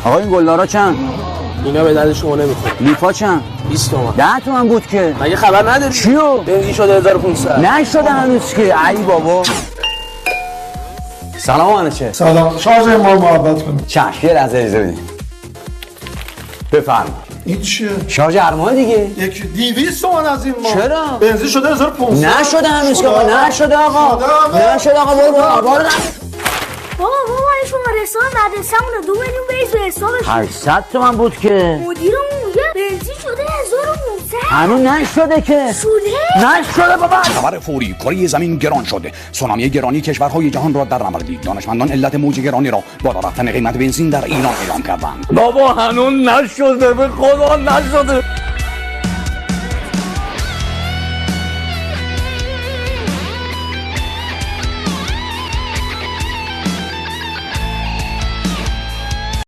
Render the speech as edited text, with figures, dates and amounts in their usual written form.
آقا این گلدارا چند؟ اینا به درد شما نمیخوره. لیفا چند؟ 20 تومن. 10 تومن بود که. مگه خبر نداری؟ چیو؟ بنزین شده 1500. نشده هنوز که. ای بابا. سلام آنچه. سلام. شارژ ما محبت کنید. چشم یه لحظه اجازه بدید. بفرمایید. این چیه؟ شارژ ارمان دیگه. 200 تومن از این ما. چرا؟ بنزین شده 1500. نشده هنوز که آقا. نشده آقا. نشده آقا. برو. بابا این شما رسان مدرسه‌مون 2 میلیون بریز به حسابش. 800 تومن بود که. مدیرمون میگه بنزین شده 1500. هنوز نشده که. شده؟ نشده بابا. خبر فوری: کره زمین گران شده. سونامی گرانی کشورهای جهان را در نوردید. دانشمندان علت موج گرانی را بالا رفتن قیمت بنزین در ایران اعلام کردند. بابا هنوز نشده، به خدا نشده.